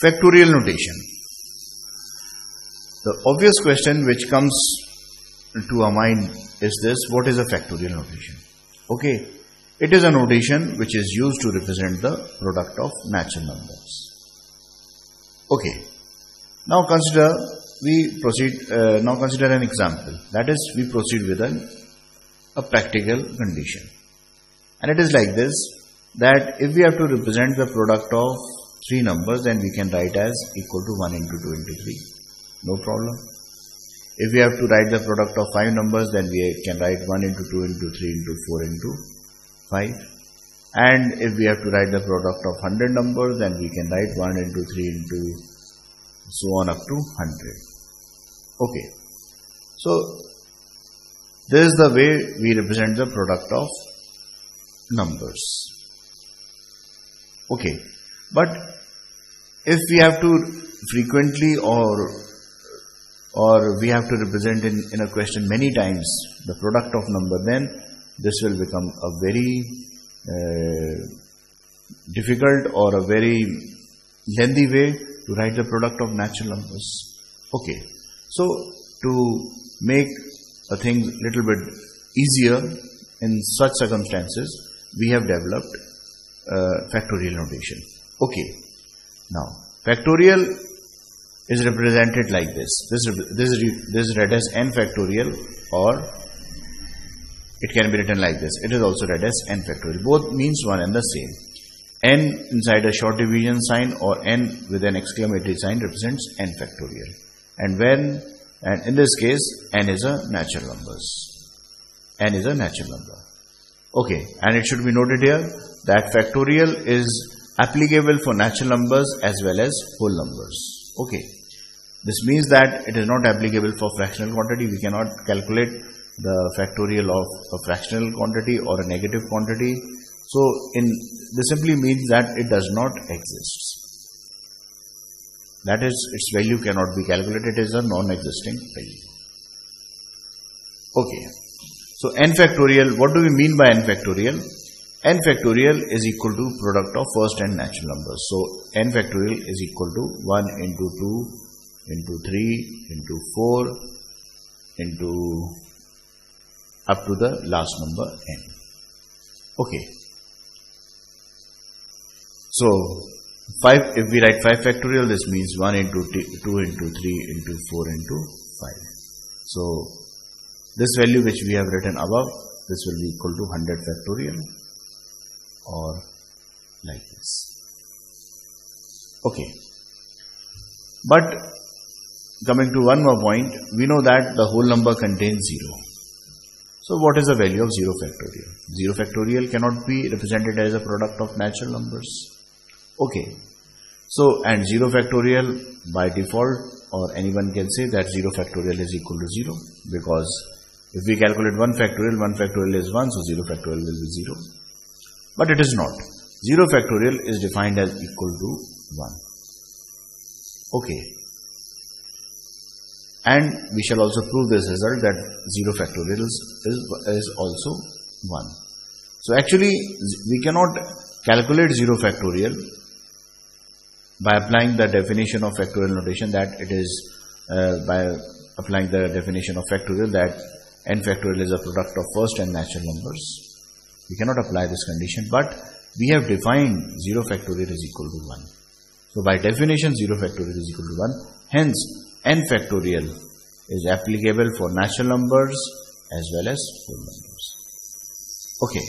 Factorial notation. The obvious question which comes to our mind is this: what is a factorial notation? Okay, it is a notation which is used to represent the product of natural numbers. Okay, now consider an example. That is, we proceed with a practical condition, and it is like this: that if we have to represent the product of three numbers, then we can write as equal to 1 into 2 into 3. No problem. If we have to write the product of five numbers, then we can write 1 into 2 into 3 into 4 into 5. And if we have to write the product of 100 numbers, then we can write 1 into 3 into so on up to 100. Okay. So this is the way we represent the product of numbers. Okay. But if we have to frequently or we have to represent in a question many times the product of number, then this will become a very difficult or a very lengthy way to write the product of natural numbers. Okay. So to make a thing little bit easier in such circumstances, we have developed factorial notation. Okay, now factorial is represented like this. This is read as n factorial, or it can be written like this. It is also read as n factorial. Both means one and the same. N inside a short division sign or n with an exclamatory sign represents n factorial. And in this case, n is a natural numbers. N is a natural number. Okay, and it should be noted here that factorial is applicable for natural numbers as well as whole numbers. Okay, this means that it is not applicable for fractional quantity. We cannot calculate the factorial of a fractional quantity or a negative quantity. So this simply means that it does not exist. That is, its value cannot be calculated. It is a non-existing value. Okay, so n factorial, what do we mean by n factorial? N factorial is equal to product of first and natural numbers. So n factorial is equal to 1 into 2 into 3 into 4 into up to the last number n. Okay. So 5, if we write 5 factorial, this means 1 into 2 into 3 into 4 into 5. So this value which we have written above, this will be equal to 100 factorial, or like this. Okay. But coming to one more point, we know that the whole number contains 0. So what is the value of 0 factorial? 0 factorial cannot be represented as a product of natural numbers. Okay. So, and 0 factorial by default, or anyone can say that 0 factorial is equal to 0, because if we calculate 1 factorial is 1, so 0 factorial will be 0. But it is not. 0 factorial is defined as equal to 1. Okay. And we shall also prove this result that 0 factorial is also 1. So actually, we cannot calculate 0 factorial by applying the definition of factorial notation, that it is by applying the definition of factorial that n factorial is a product of first and natural numbers. We cannot apply this condition, but we have defined 0 factorial is equal to 1. So by definition, 0 factorial is equal to 1. Hence, n factorial is applicable for natural numbers as well as whole numbers. Okay.